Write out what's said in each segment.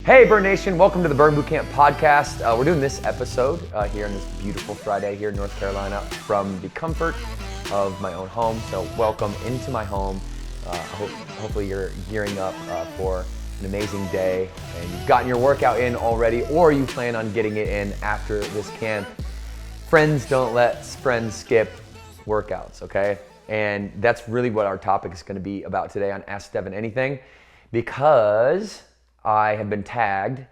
Hey Burn Nation, welcome to the Burn Bootcamp podcast. We're doing this episode here on this beautiful Friday here in North Carolina from the comfort of my own home. So welcome into my home. Hopefully you're gearing up for an amazing day and you've gotten your workout in already, or you plan on getting it in after this camp. Friends don't let friends skip workouts, okay? And that's really what our topic is going to be about today on Ask Devin Anything, because I have been tagged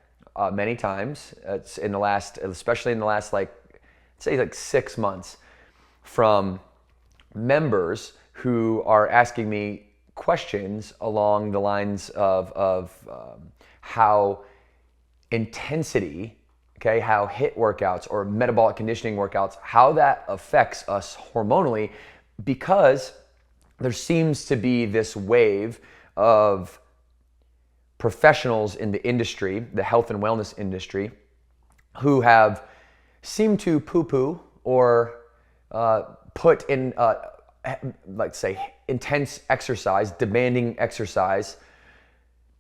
many times especially in the last like 6 months, from members who are asking me questions along the lines of how intensity, okay, how HIIT workouts or metabolic conditioning workouts, how that affects us hormonally, because there seems to be this wave of professionals in the industry, the health and wellness industry, who have seemed to poo-poo or put in, let's say, intense exercise, demanding exercise,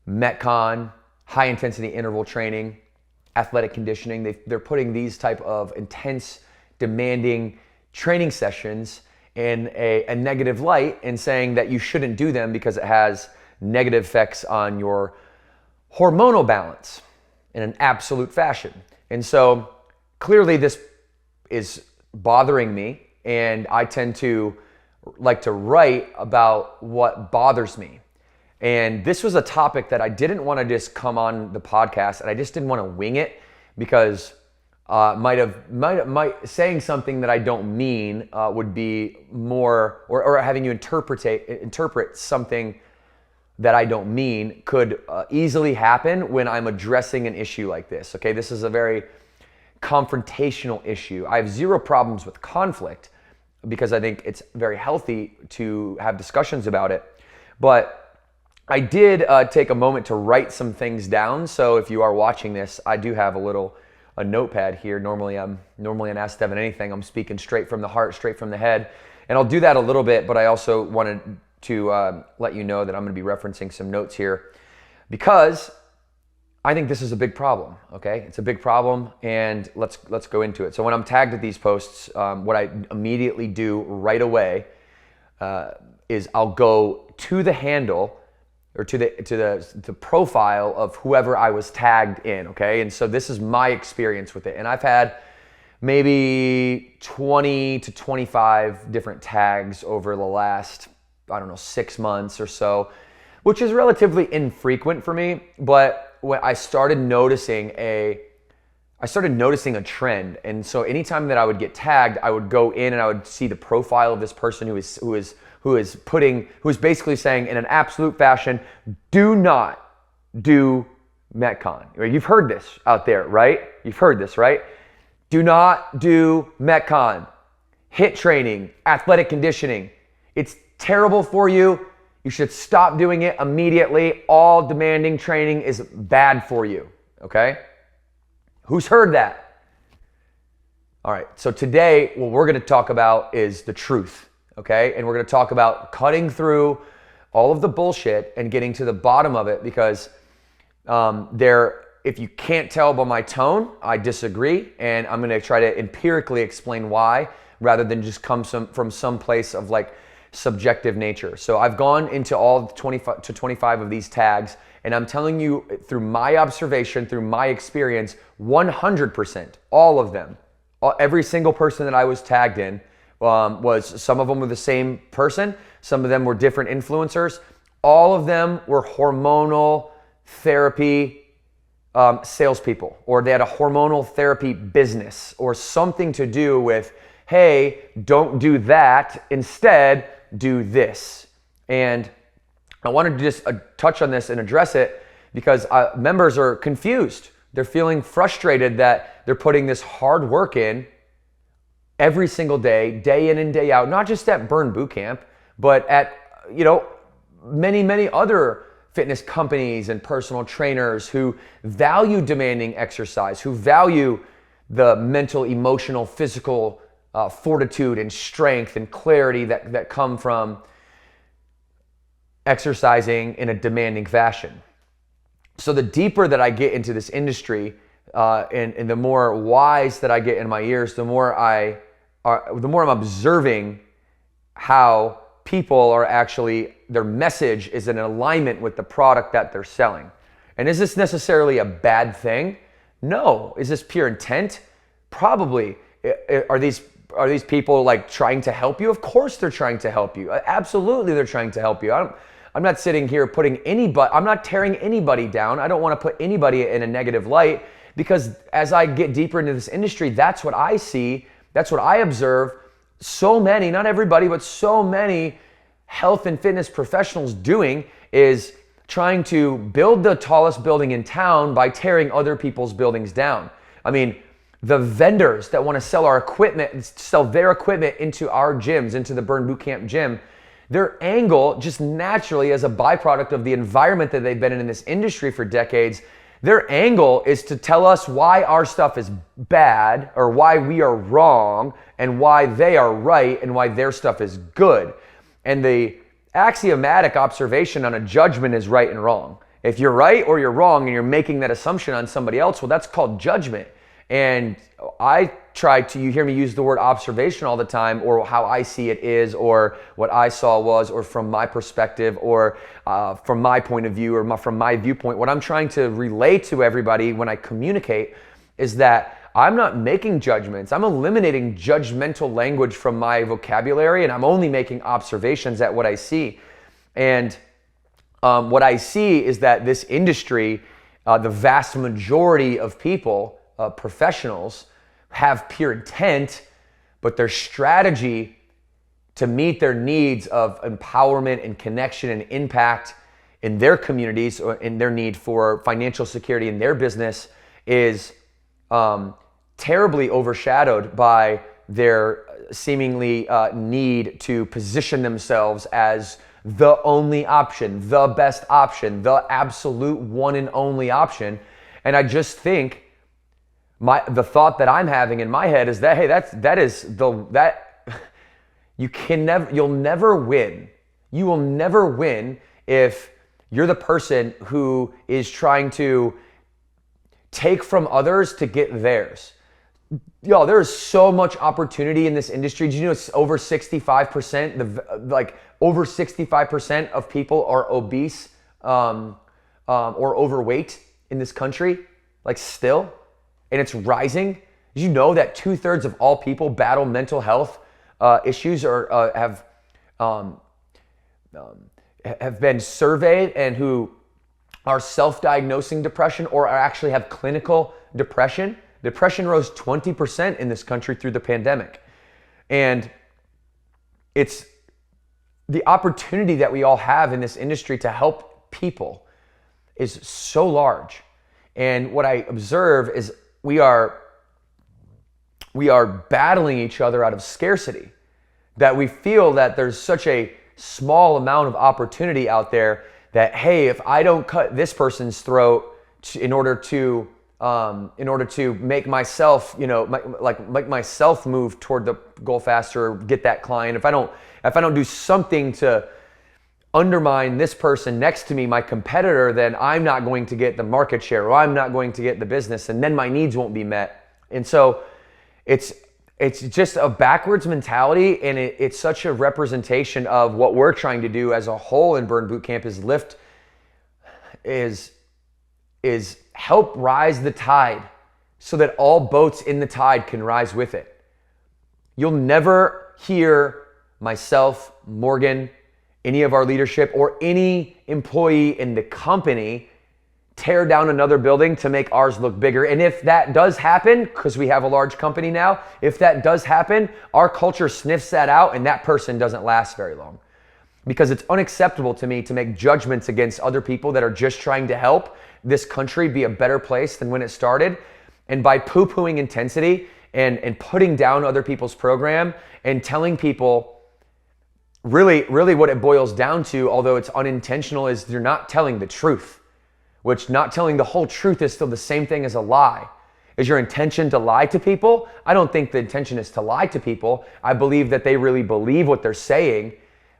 Metcon, high-intensity interval training, athletic conditioning. They're putting these type of intense, demanding training sessions in a negative light and saying that you shouldn't do them because it has negative effects on your hormonal balance in an absolute fashion. And so clearly this is bothering me, and I tend to like to write about what bothers me. And this was a topic that I didn't want to just come on the podcast, and I just didn't want to wing it, because might saying something that I don't mean would be more, or having you interpret something that I don't mean could easily happen when I'm addressing an issue like this. Okay, this is a very confrontational issue. I have zero problems with conflict because I think it's very healthy to have discussions about it. But I did take a moment to write some things down. So if you are watching this, I do have a notepad here. Normally on Ask Devin Anything, I'm speaking straight from the heart, straight from the head. And I'll do that a little bit, but I also wanted to let you know that I'm going to be referencing some notes here, because I think this is a big problem, okay? It's a big problem, and let's go into it. So when I'm tagged at these posts, what I immediately do right away is I'll go to the handle, or to the profile of whoever I was tagged in, okay? And so this is my experience with it. And I've had maybe 20 to 25 different tags over the last, 6 months or so, which is relatively infrequent for me. But when I started noticing a trend. And so anytime that I would get tagged, I would go in and I would see the profile of this person who is basically saying in an absolute fashion, do not do Metcon. You've heard this out there, right? You've heard this, right? Do not do Metcon. HIIT training, athletic conditioning. It's terrible for you. You should stop doing it immediately. All demanding training is bad for you, okay? Who's heard that? All right, so today what we're gonna talk about is the truth, okay? And we're gonna talk about cutting through all of the bullshit and getting to the bottom of it, because if you can't tell by my tone, I disagree, and I'm gonna try to empirically explain why, rather than just come from some place of like subjective nature. So I've gone into all 25 to 25 of these tags, and I'm telling you through my observation, through my experience, 100%, all of them, every single person that I was tagged in, some of them were the same person, some of them were different influencers, all of them were hormonal therapy salespeople, or they had a hormonal therapy business, or something to do with, hey, don't do that, instead do this. And I wanted to just touch on this and address it, because members are confused. They're feeling frustrated that they're putting this hard work in every single day, day in and day out, not just at Burn Bootcamp, but at many other fitness companies and personal trainers who value demanding exercise, who value the mental, emotional, physical fortitude and strength and clarity that come from exercising in a demanding fashion. So the deeper that I get into this industry, and the more wise that I get in my ears, the more I'm observing how people are actually, their message is in alignment with the product that they're selling. And is this necessarily a bad thing? No. Is this pure intent? Probably. Are these people like trying to help you? Of course they're trying to help you. Absolutely they're trying to help you. I'm not sitting here I'm not tearing anybody down. I don't want to put anybody in a negative light, because as I get deeper into this industry, that's what I see. That's what I observe. So many, not everybody, but so many health and fitness professionals doing is trying to build the tallest building in town by tearing other people's buildings down. I mean, the vendors that want to sell our equipment, sell their equipment into our gyms, into the Burn Bootcamp gym, their angle, just naturally as a byproduct of the environment that they've been in this industry for decades, their angle is to tell us why our stuff is bad, or why we are wrong, and why they are right, and why their stuff is good. And the axiomatic observation on a judgment is right and wrong. If you're right or you're wrong and you're making that assumption on somebody else, well, that's called judgment. And you hear me use the word observation all the time, or how I see it is, or what I saw was, or from my perspective, or from my point of view, or from my viewpoint. What I'm trying to relay to everybody when I communicate is that I'm not making judgments. I'm eliminating judgmental language from my vocabulary, and I'm only making observations at what I see. And what I see is that this industry, the vast majority of people, professionals, have pure intent, but their strategy to meet their needs of empowerment and connection and impact in their communities, or in their need for financial security in their business, is terribly overshadowed by their seemingly need to position themselves as the only option, the best option, the absolute one and only option. And I just think the thought that I'm having in my head is that, hey, you'll never win. You will never win if you're the person who is trying to take from others to get theirs. Yo, there is so much opportunity in this industry. Did you know it's over 65%? Over 65% of people are obese or overweight in this country. Still. And it's rising. Did you know that 2/3 of all people battle mental health issues, or have been surveyed, and who are self-diagnosing depression, or actually have clinical depression? Depression rose 20% in this country through the pandemic. And it's the opportunity that we all have in this industry to help people is so large. And what I observe is we are battling each other out of scarcity, that we feel that there's such a small amount of opportunity out there that, hey, if I don't cut this person's throat in order to make myself, make myself move toward the goal faster, or get that client, if I don't do something to undermine this person next to me, my competitor, then I'm not going to get the market share, or I'm not going to get the business, and then my needs won't be met. And so it's just a backwards mentality, and it's such a representation of what we're trying to do as a whole in Burn Bootcamp, is help rise the tide so that all boats in the tide can rise with it. You'll never hear myself, Morgan, any of our leadership, or any employee in the company tear down another building to make ours look bigger. And if that does happen, because we have a large company now, if that does happen, our culture sniffs that out, and that person doesn't last very long. Because it's unacceptable to me to make judgments against other people that are just trying to help this country be a better place than when it started. And by poo-pooing intensity and putting down other people's program and telling people, really what it boils down to, although it's unintentional, is you're not telling the truth, which not telling the whole truth is still the same thing as a lie. Is your intention to lie to people? I don't think the intention is to lie to people. I believe that they really believe what they're saying,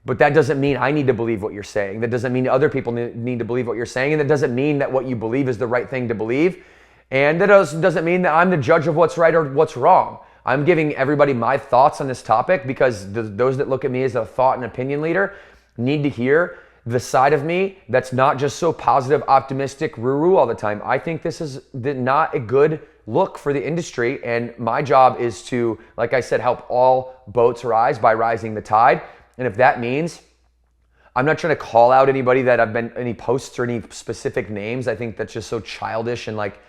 But that doesn't mean I need to believe what you're saying. That doesn't mean other people need to believe what you're saying. And that doesn't mean that what you believe is the right thing to believe. And that doesn't mean that I'm the judge of what's right or what's wrong. I'm giving everybody my thoughts on this topic because those that look at me as a thought and opinion leader need to hear the side of me that's not just so positive, optimistic, woo-woo all the time. I think this is not a good look for the industry. And my job is to, like I said, help all boats rise by rising the tide. And if that means, I'm not trying to call out anybody that I've been, any posts or any specific names. I think that's just so childish and like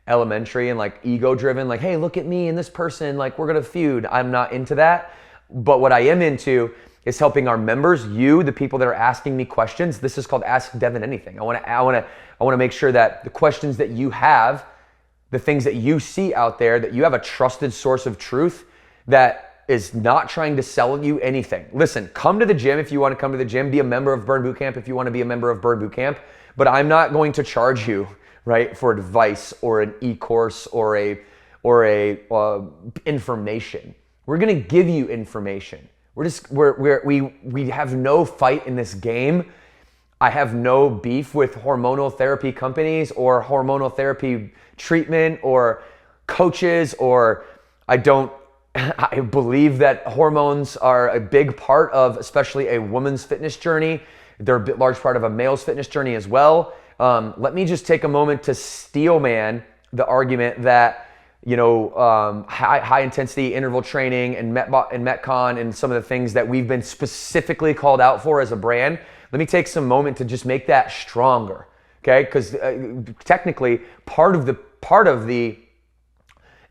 elementary and like ego driven. Like, hey, look at me and this person, like we're gonna feud. I'm not into that. But what I am into is helping our members, you, the people that are asking me questions. This is called Ask Devin Anything. I wanna make sure that the questions that you have, the things that you see out there, that you have a trusted source of truth that is not trying to sell you anything. Listen, come to the gym if you want to come to the gym. Be a member of Burn Bootcamp if you want to be a member of Burn Bootcamp. But I'm not going to charge you, right, for advice or an e-course or a information. We're going to give you information. We have no fight in this game. I have no beef with hormonal therapy companies or hormonal therapy treatment or coaches, or I believe that hormones are a big part of especially a woman's fitness journey. They're a large part of a male's fitness journey as well. Let me just take a moment to steel man the argument that, high intensity interval training and Metcon and some of the things that we've been specifically called out for as a brand. Let me take some moment to just make that stronger, okay? Because technically part of the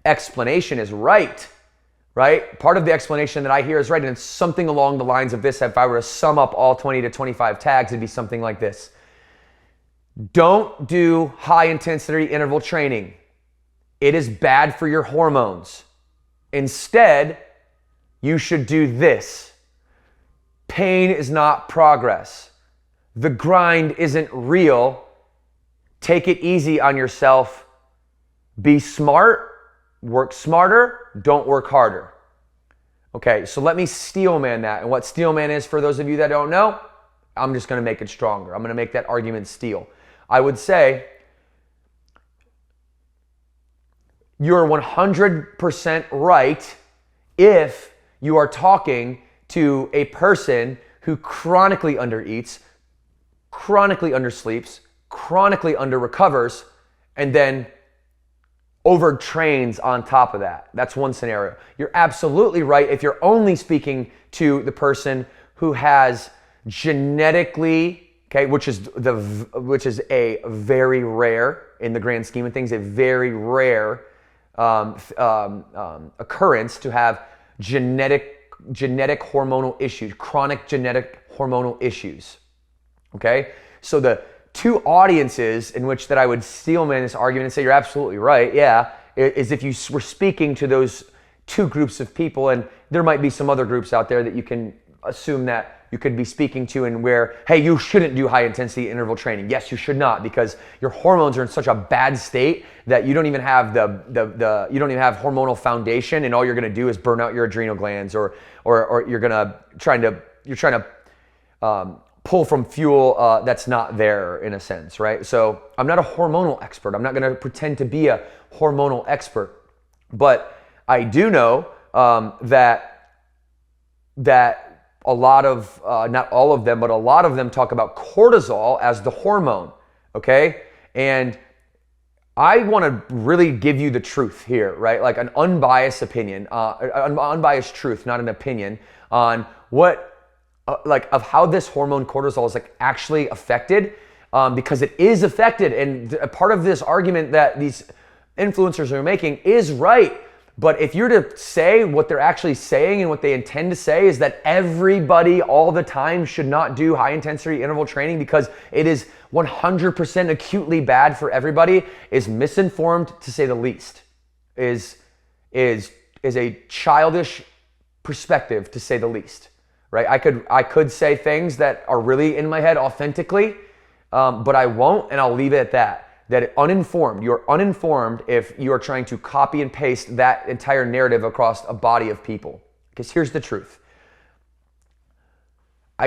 explanation is right? Part of the explanation that I hear is right, and it's something along the lines of this. If I were to sum up all 20 to 25 tags, it'd be something like this. Don't do high intensity interval training. It is bad for your hormones. Instead, you should do this. Pain is not progress. The grind isn't real. Take it easy on yourself. Be smart. Work smarter, don't work harder. Okay, so let me steel man that. And what steel man is, for those of you that don't know, I'm just gonna make it stronger. I'm gonna make that argument steel. I would say you're 100% right if you are talking to a person who chronically undereats, chronically undersleeps, chronically under-recovers, and then overtrains on top of that. That's one scenario. You're absolutely right if you're only speaking to the person who has genetically, okay, which is a very rare, in the grand scheme of things, a very rare occurrence to have genetic hormonal issues, chronic genetic hormonal issues. Okay, so the two audiences in which that I would steel man this argument and say you're absolutely right, yeah, is if you were speaking to those two groups of people, and there might be some other groups out there that you can assume that you could be speaking to, and where, hey, you shouldn't do high intensity interval training. Yes, you should not, because your hormones are in such a bad state that you don't even have you don't even have hormonal foundation, and all you're gonna do is burn out your adrenal glands, or you're trying to pull from fuel that's not there, in a sense, right? So I'm not a hormonal expert. I'm not gonna pretend to be a hormonal expert, but I do know that a lot of, not all of them, but a lot of them talk about cortisol as the hormone, okay? And I wanna really give you the truth here, right? Like an unbiased opinion, unbiased truth, not an opinion, on what, of how this hormone cortisol is like actually affected, because it is affected, and a part of this argument that these influencers are making is right. But if you're to say what they're actually saying and what they intend to say is that everybody all the time should not do high intensity interval training because it is 100% acutely bad for everybody, is misinformed, to say the least. Is a childish perspective, to say the least. Right? I could say things that are really in my head authentically, but I won't, and I'll leave it at that. That you're uninformed if you are trying to copy and paste that entire narrative across a body of people. Because here's the truth.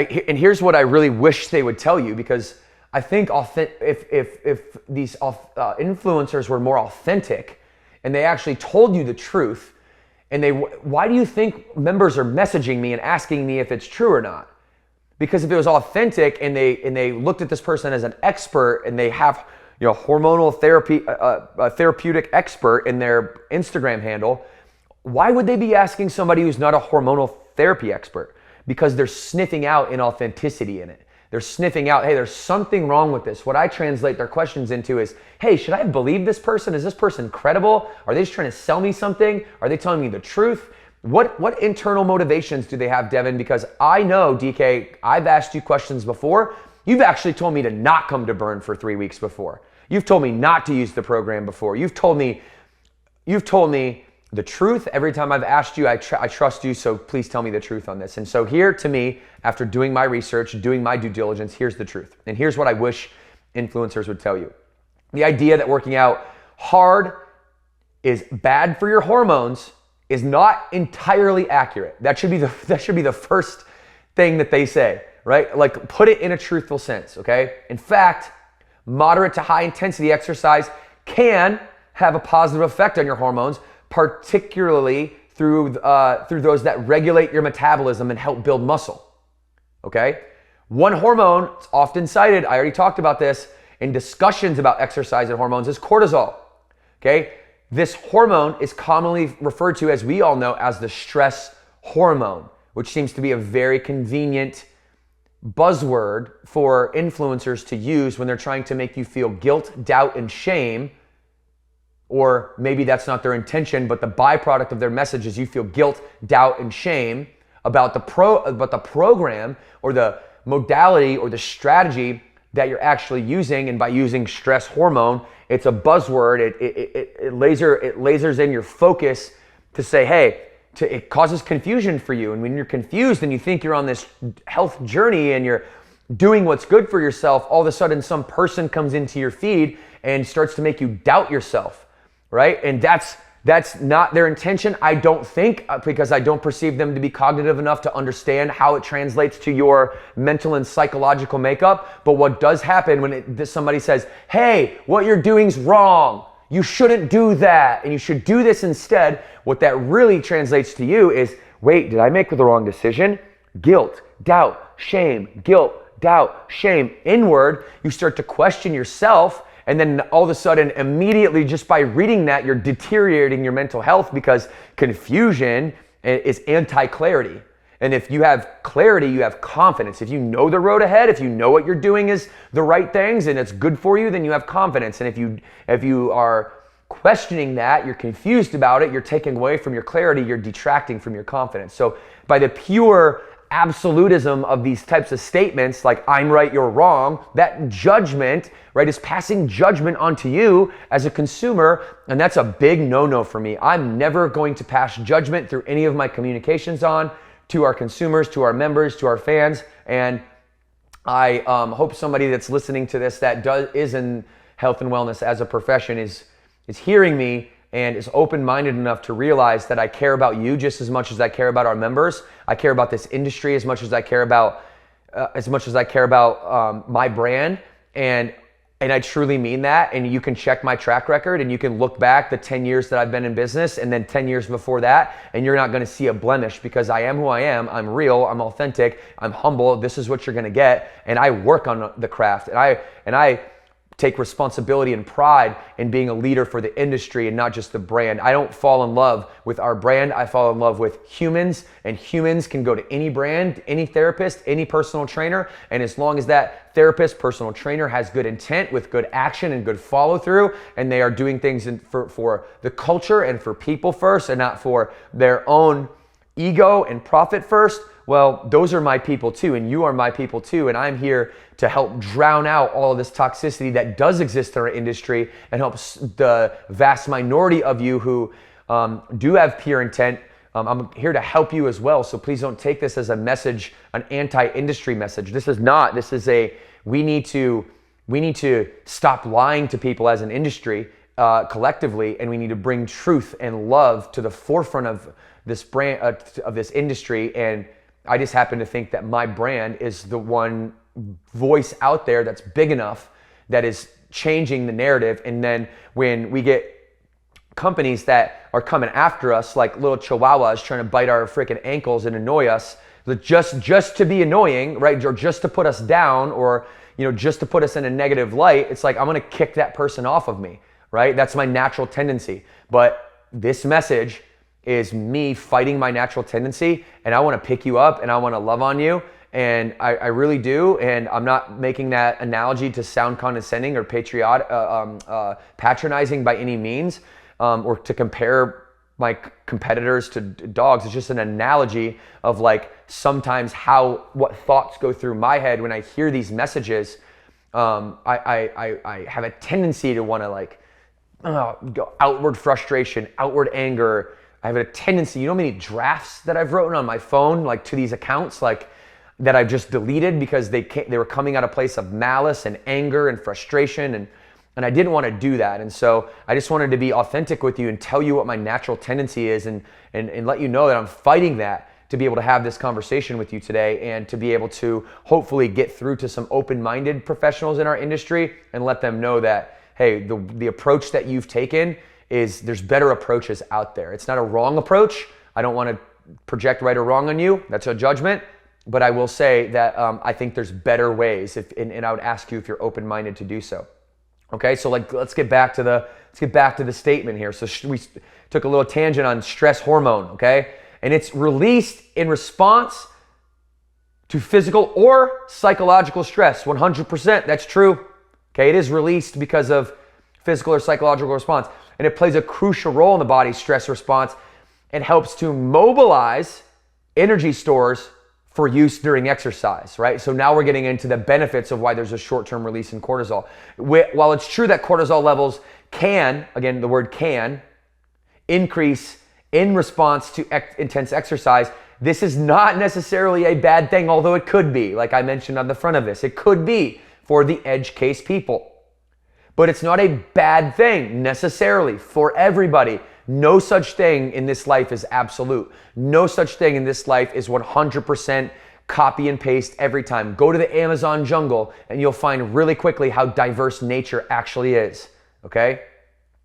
And here's what I really wish they would tell you, because I think if these influencers were more authentic and they actually told you the truth, and why do you think members are messaging me and asking me if it's true or not? Because if it was authentic and they looked at this person as an expert and they have hormonal therapy, a therapeutic expert in their Instagram handle, why would they be asking somebody who's not a hormonal therapy expert? Because they're sniffing out inauthenticity in it. They're sniffing out, hey, there's something wrong with this. What I translate their questions into is, hey, should I believe this person? Is this person credible? Are they just trying to sell me something? Are they telling me the truth? What internal motivations do they have, Devin? Because I know, DK, I've asked you questions before. You've actually told me to not come to Burn for 3 weeks before. You've told me not to use the program before. You've told me the truth every time I've asked you. I trust you, so please tell me the truth on this. And so here, to me, after doing my research, doing my due diligence, here's the truth. And here's what I wish influencers would tell you. The idea that working out hard is bad for your hormones is not entirely accurate. That should be the first thing that they say, right? Like, put it in a truthful sense, okay? In fact, moderate to high intensity exercise can have a positive effect on your hormones, particularly through those that regulate your metabolism and help build muscle, okay? One hormone, it's often cited, I already talked about this in discussions about exercise and hormones, is cortisol, okay? This hormone is commonly referred to, as we all know, as the stress hormone, which seems to be a very convenient buzzword for influencers to use when they're trying to make you feel guilt, doubt, and shame. Or maybe that's not their intention, but the byproduct of their message is you feel guilt, doubt, and shame about the program or the modality or the strategy that you're actually using. And by using stress hormone, it's a buzzword. It lasers in your focus to say, hey, it causes confusion for you. And when you're confused and you think you're on this health journey and you're doing what's good for yourself, all of a sudden some person comes into your feed and starts to make you doubt yourself, right? And that's not their intention, I don't think, because I don't perceive them to be cognitive enough to understand how it translates to your mental and psychological makeup. But what does happen when somebody says, hey, what you're doing's wrong, you shouldn't do that, and you should do this instead, what that really translates to you is, wait, did I make the wrong decision? Guilt, doubt, shame, guilt, doubt, shame, inward. You start to question yourself. And then all of a sudden, immediately, just by reading that, you're deteriorating your mental health, because confusion is anti-clarity. And if you have clarity, you have confidence. If you know the road ahead, if you know what you're doing is the right things and it's good for you, then you have confidence. And if you are questioning that, you're confused about it, you're taking away from your clarity, you're detracting from your confidence. So by the pure absolutism of these types of statements, like I'm right, you're wrong, that judgment, right, is passing judgment onto you as a consumer, and that's a big no-no for me. I'm never going to pass judgment through any of my communications to our consumers, to our members, to our fans, and I hope somebody that's listening to this that is in health and wellness as a profession is hearing me and is open-minded enough to realize that I care about you just as much as I care about our members. I care about this industry as much as I care about my brand, and I truly mean that. And you can check my track record, and you can look back the 10 years that I've been in business, and then 10 years before that, and you're not going to see a blemish, because I am who I am. I'm real. I'm authentic. I'm humble. This is what you're going to get, and I work on the craft, and I take responsibility and pride in being a leader for the industry and not just the brand. I don't fall in love with our brand. I fall in love with humans, and humans can go to any brand, any therapist, any personal trainer. And as long as that therapist, personal trainer has good intent with good action and good follow through, and they are doing things for the culture and for people first and not for their own ego and profit first, well, those are my people too, and you are my people too, and I'm here to help drown out all of this toxicity that does exist in our industry and help the vast minority of you who do have pure intent. I'm here to help you as well, so please don't take this as a message, an anti-industry message. This is not. This is we need to stop lying to people as an industry collectively, and we need to bring truth and love to the forefront of this brand, of this industry, and I just happen to think that my brand is the one voice out there that's big enough that is changing the narrative. And then when we get companies that are coming after us like little chihuahuas trying to bite our freaking ankles and annoy us, just to be annoying, right? Or just to put us down, or just to put us in a negative light, it's like I'm gonna kick that person off of me, right? That's my natural tendency. But this message is me fighting my natural tendency, and I wanna pick you up and I wanna love on you. And I really do, and I'm not making that analogy to sound condescending or patronizing by any means, or to compare my competitors to dogs. It's just an analogy of like sometimes what thoughts go through my head when I hear these messages. I have a tendency to want to go outward frustration, outward anger. I have a tendency, how many drafts that I've written on my phone, like to these accounts, like that I've just deleted because they were coming out of a place of malice and anger and frustration, and I didn't want to do that. And so I just wanted to be authentic with you and tell you what my natural tendency is, and let you know that I'm fighting that to be able to have this conversation with you today, and to be able to hopefully get through to some open-minded professionals in our industry and let them know that, hey, the approach that you've taken is, there's better approaches out there. It's not a wrong approach. I don't want to project right or wrong on you. That's a judgment. But I will say that I think there's better ways, and I would ask you if you're open-minded to do so. Okay, so let's get back to the statement here. So we took a little tangent on stress hormone, okay? And it's released in response to physical or psychological stress. 100%, that's true. Okay, it is released because of physical or psychological response. And it plays a crucial role in the body's stress response and helps to mobilize energy stores for use during exercise, right? So now we're getting into the benefits of why there's a short-term release in cortisol. While it's true that cortisol levels can, again, the word can, increase in response to intense exercise, this is not necessarily a bad thing, although it could be, like I mentioned on the front of this. It could be for the edge case people. But it's not a bad thing necessarily for everybody. No such thing in this life is absolute. No such thing in this life is 100% copy and paste every time. Go to the Amazon jungle and you'll find really quickly how diverse nature actually is, okay?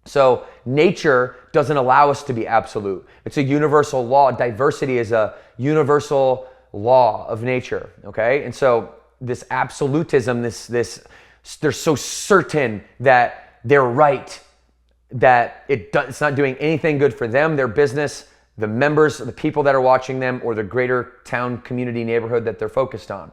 So nature doesn't allow us to be absolute. It's a universal law. Diversity is a universal law of nature, okay? And so this absolutism, they're so certain that they're right, that it's not doing anything good for them, their business, the members, the people that are watching them, or the greater town, community, neighborhood that they're focused on.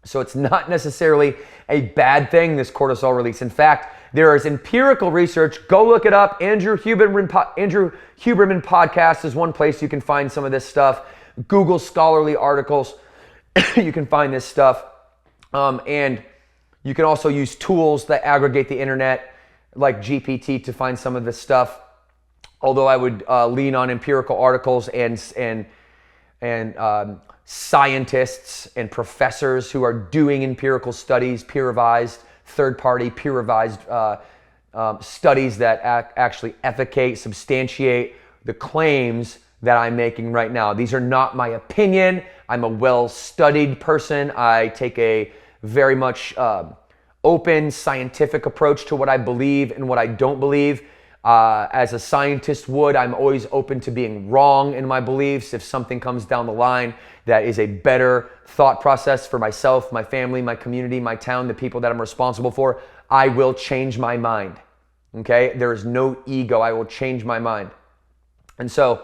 So it's not necessarily a bad thing, this cortisol release. In fact, there is empirical research. Go look it up. Andrew Huberman podcast is one place you can find some of this stuff. Google scholarly articles. You can find this stuff. And you can also use tools that aggregate the internet, like GPT, to find some of this stuff. Although I would lean on empirical articles and scientists and professors who are doing empirical studies, peer-revised, third-party peer-revised studies that actually substantiate the claims that I'm making right now. These are not my opinion. I'm a well-studied person. I take a very much open, scientific approach to what I believe and what I don't believe. As a scientist would, I'm always open to being wrong in my beliefs. If something comes down the line that is a better thought process for myself, my family, my community, my town, the people that I'm responsible for, I will change my mind. Okay? There is no ego. I will change my mind. And so,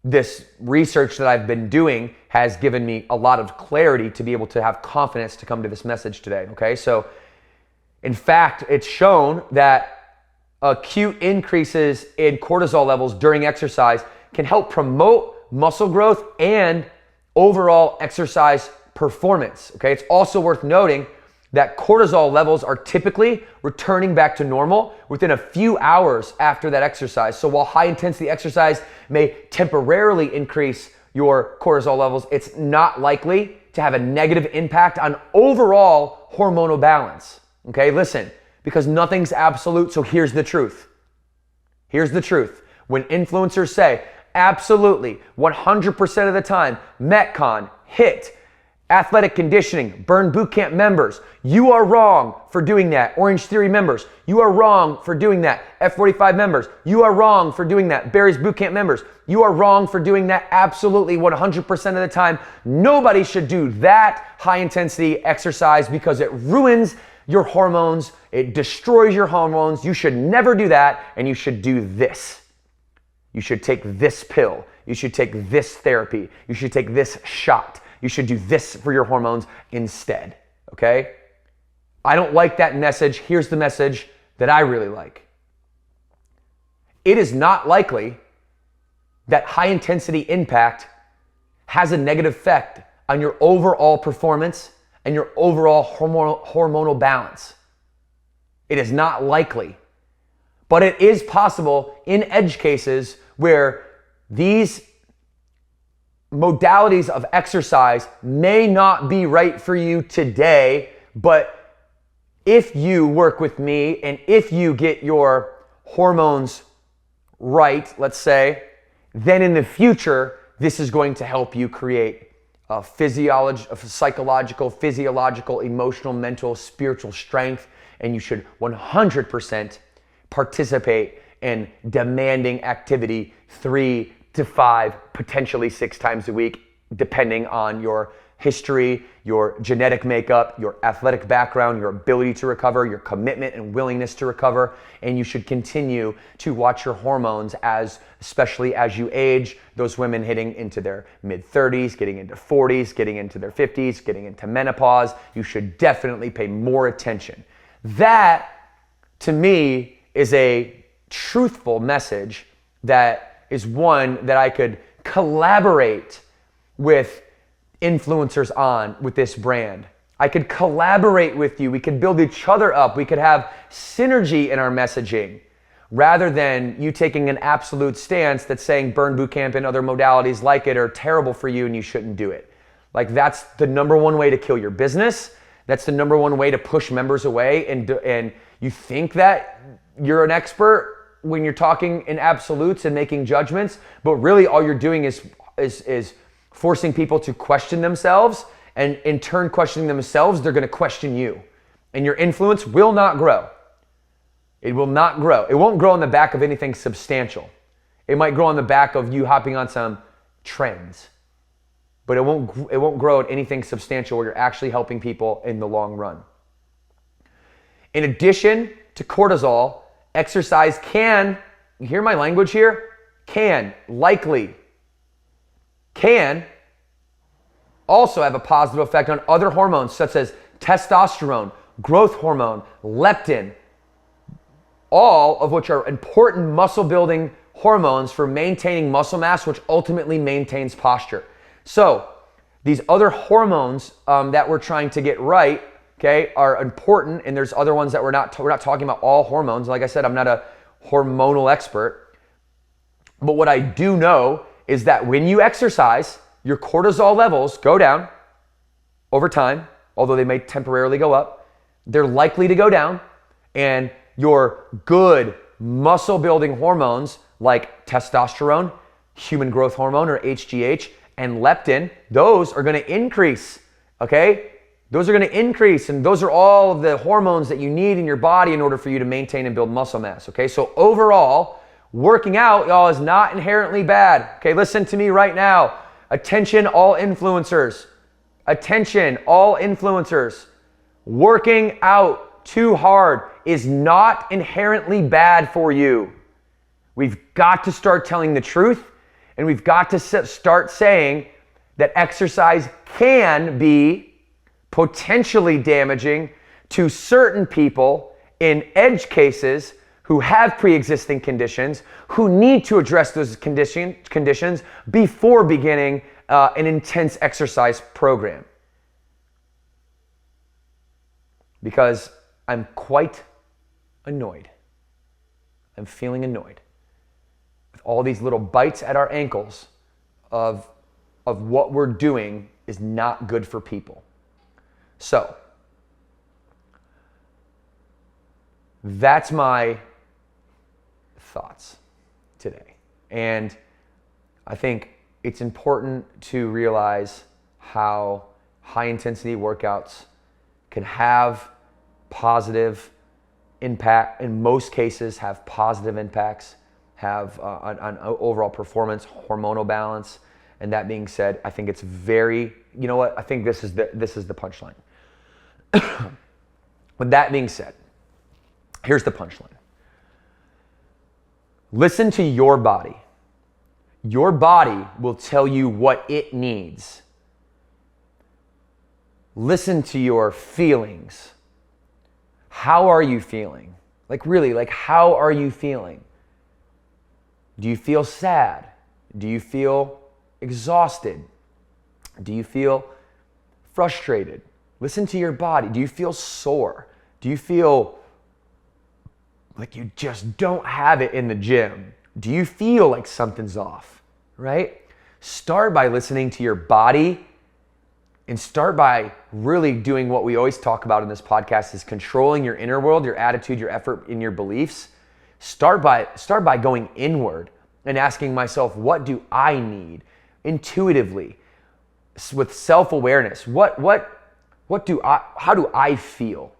this research that I've been doing has given me a lot of clarity to be able to have confidence to come to this message today. Okay? So, in fact, it's shown that acute increases in cortisol levels during exercise can help promote muscle growth and overall exercise performance. Okay, it's also worth noting that cortisol levels are typically returning back to normal within a few hours after that exercise. So while high intensity exercise may temporarily increase your cortisol levels, it's not likely to have a negative impact on overall hormonal balance. Okay, listen, because nothing's absolute, so here's the truth. Here's the truth. When influencers say absolutely, 100% of the time, Metcon, HIIT, athletic conditioning, Burn Bootcamp members, you are wrong for doing that. Orange Theory members, you are wrong for doing that. F45 members, you are wrong for doing that. Barry's Bootcamp members, you are wrong for doing that. Absolutely, 100% of the time. Nobody should do that high intensity exercise because it ruins your hormones. It destroys your hormones. You should never do that, and you should do this. You should take this pill. You should take this therapy. You should take this shot. You should do this for your hormones instead, okay? I don't like that message. Here's the message that I really like. It is not likely that high intensity impact has a negative effect on your overall performance and your overall hormonal balance. It is not likely. But it is possible in edge cases where these modalities of exercise may not be right for you today, but if you work with me and if you get your hormones right, let's say, then in the future, this is going to help you create a psychological, physiological, emotional, mental, spiritual strength, and you should 100% participate in demanding activity 3 to 5, potentially 6 times a week, depending on your history, your genetic makeup, your athletic background, your ability to recover, your commitment and willingness to recover. And you should continue to watch your hormones especially as you age, those women hitting into their mid-30s, getting into 40s, getting into their 50s, getting into menopause. You should definitely pay more attention. That, to me, is a truthful message that is one that I could collaborate with influencers on with this brand. I could collaborate with you. We could build each other up. We could have synergy in our messaging rather than you taking an absolute stance that's saying Burn Bootcamp and other modalities like it are terrible for you and you shouldn't do it. Like, that's the number one way to kill your business. That's the number one way to push members away. And you think that you're an expert when you're talking in absolutes and making judgments, but really all you're doing is forcing people to question themselves, and in turn questioning themselves, they're gonna question you. And your influence will not grow. It will not grow. It won't grow on the back of anything substantial. It might grow on the back of you hopping on some trends, but it won't grow at anything substantial where you're actually helping people in the long run. In addition to cortisol, exercise can, you hear my language here? Can also have a positive effect on other hormones such as testosterone, growth hormone, leptin, all of which are important muscle building hormones for maintaining muscle mass, which ultimately maintains posture. So these other hormones that we're trying to get right, okay, are important, and there's other ones that we're not talking about all hormones. Like I said, I'm not a hormonal expert, but what I do know is that when you exercise, your cortisol levels go down over time, although they may temporarily go up. They're likely to go down, and your good muscle building hormones like testosterone, human growth hormone or HGH, and leptin, those are going to increase, okay? Those are going to increase, and those are all of the hormones that you need in your body in order for you to maintain and build muscle mass, okay? So overall, working out, y'all, is not inherently bad, okay? Listen to me right now. Attention, all influencers. Attention, all influencers. Working out too hard is not inherently bad for you. We've got to start telling the truth, and we've got to start saying that exercise can be potentially damaging to certain people in edge cases who have pre-existing conditions, who need to address those conditions before beginning an intense exercise program. Because I'm quite annoyed. I'm feeling annoyed with all these little bites at our ankles of what we're doing is not good for people. So, that's my thoughts today. And I think it's important to realize how high intensity workouts can have positive impact, in most cases have positive impacts, have on overall performance, hormonal balance. And that being said, I think it's very, you know what, I think this is the punchline. With that being said, here's the punchline. Listen to your body. Your body will tell you what it needs. Listen to your feelings. How are you feeling? Like really, like how are you feeling? Do you feel sad? Do you feel exhausted? Do you feel frustrated? Listen to your body. Do you feel sore? Do you feel like you just don't have it in the gym? Do you feel like something's off, right? Start by listening to your body and start by really doing what we always talk about in this podcast is controlling your inner world, your attitude, your effort, and your beliefs. Start by going inward and asking myself, what do I need intuitively with self-awareness? How do I feel?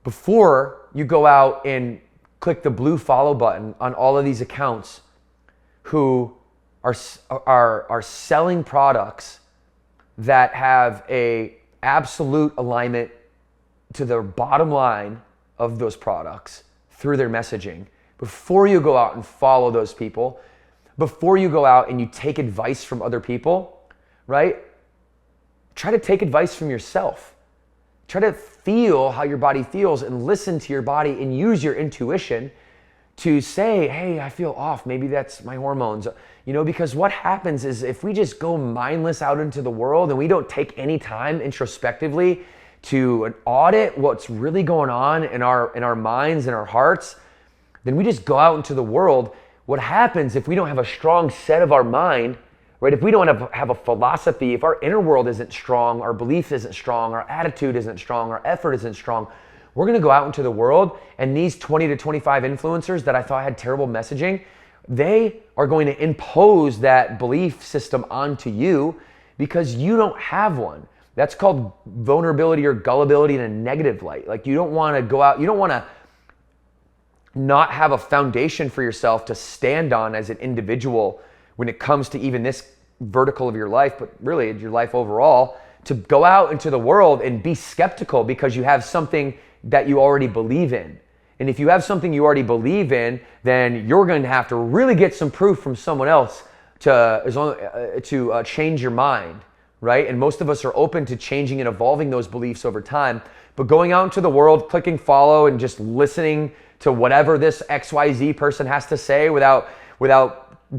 Before you go out and click the blue follow button on all of these accounts who are selling products that have a absolute alignment to the bottom line of those products through their messaging, before you go out and follow those people, before you go out and you take advice from other people, right? Try to take advice from yourself. Try to feel how your body feels and listen to your body and use your intuition to say, hey, I feel off. Maybe that's my hormones. You know, because what happens is if we just go mindless out into the world and we don't take any time introspectively to audit what's really going on in our minds and our hearts, then we just go out into the world. What happens if we don't have a strong set of our mind, right? If we don't have a philosophy, if our inner world isn't strong, our belief isn't strong, our attitude isn't strong, our effort isn't strong, we're gonna go out into the world and these 20 to 25 influencers that I thought had terrible messaging, they are going to impose that belief system onto you because you don't have one. That's called vulnerability or gullibility in a negative light. Like you don't wanna go out, you don't wanna not have a foundation for yourself to stand on as an individual when it comes to even this vertical of your life, but really your life overall, to go out into the world and be skeptical because you have something that you already believe in. And if you have something you already believe in, then you're going to have to really get some proof from someone else to change your mind, right? And most of us are open to changing and evolving those beliefs over time. But going out into the world, clicking follow and just listening to whatever this XYZ person has to say without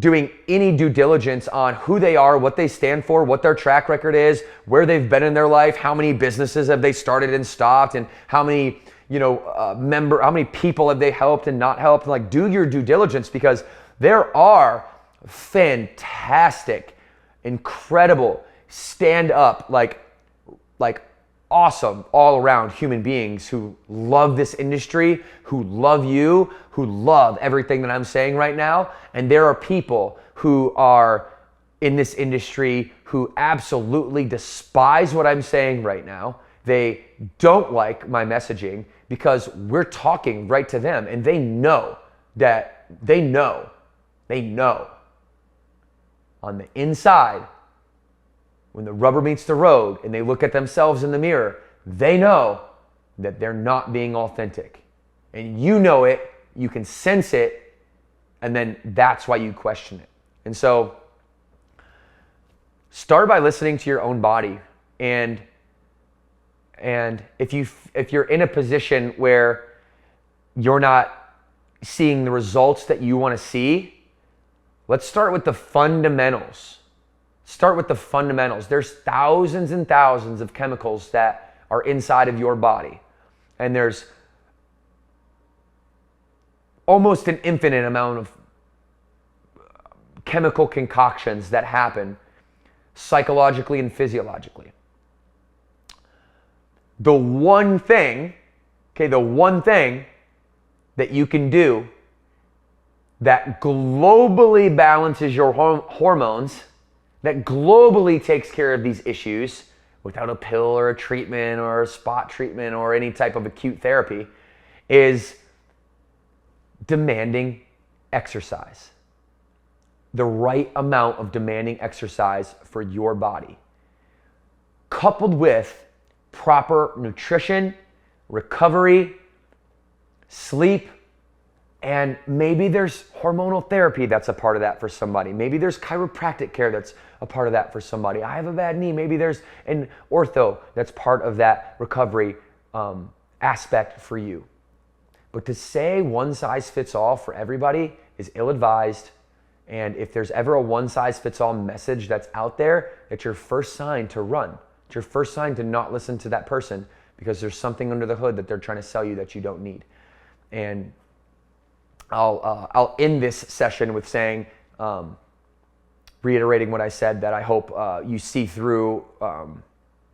doing any due diligence on who they are, what they stand for, what their track record is, where they've been in their life, how many businesses have they started and stopped, and how many how many people have they helped and not helped. Like, do your due diligence, because there are fantastic, incredible, stand up, like awesome all around human beings who love this industry, who love you, who love everything that I'm saying right now. And there are people who are in this industry who absolutely despise what I'm saying right now. They don't like my messaging because we're talking right to them, and they know on the inside, when the rubber meets the road and they look at themselves in the mirror, they know that they're not being authentic. And you know it, you can sense it, and then that's why you question it. And so start by listening to your own body. And if you're in a position where you're not seeing the results that you want to see, let's start with the fundamentals. Start with the fundamentals. There's thousands and thousands of chemicals that are inside of your body. And there's almost an infinite amount of chemical concoctions that happen psychologically and physiologically. The one thing that you can do that globally balances your hormones, that globally takes care of these issues without a pill or a treatment or a spot treatment or any type of acute therapy, is demanding exercise. The right amount of demanding exercise for your body, coupled with proper nutrition, recovery, sleep, and maybe there's hormonal therapy that's a part of that for somebody. Maybe there's chiropractic care that's a part of that for somebody. I have a bad knee. Maybe there's an ortho that's part of that recovery aspect for you. But to say one size fits all for everybody is ill-advised. And if there's ever a one size fits all message that's out there, it's your first sign to run. It's your first sign to not listen to that person, because there's something under the hood that they're trying to sell you that you don't need. And I'll end this session with saying, reiterating what I said, that I hope you see through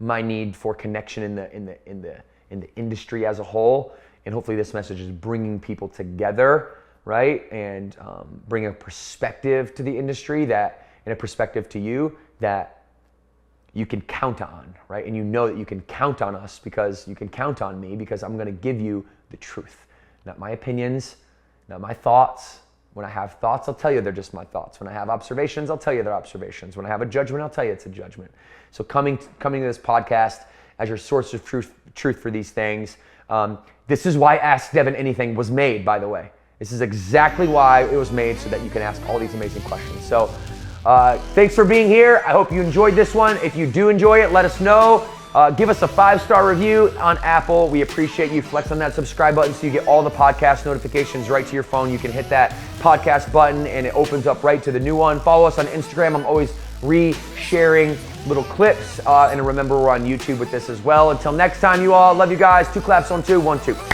my need for connection in the industry as a whole, and hopefully this message is bringing people together, right? And bring a perspective to the industry and a perspective to you that you can count on, right? And you know that you can count on us, because you can count on me, because I'm going to give you the truth, not my opinions, not my thoughts. When I have thoughts, I'll tell you they're just my thoughts. When I have observations, I'll tell you they're observations. When I have a judgment, I'll tell you it's a judgment. So coming to this podcast as your source of truth for these things. This is why Ask Devin Anything was made, by the way. This is exactly why it was made, so that you can ask all these amazing questions. So thanks for being here. I hope you enjoyed this one. If you do enjoy it, let us know. Give us a 5-star review on Apple. We appreciate you. Flex on that subscribe button so you get all the podcast notifications right to your phone. You can hit that podcast button and it opens up right to the new one. Follow us on Instagram. I'm always re-sharing little clips. And remember, we're on YouTube with this as well. Until next time, you all. Love you guys. 2 claps on 2. 1, 2.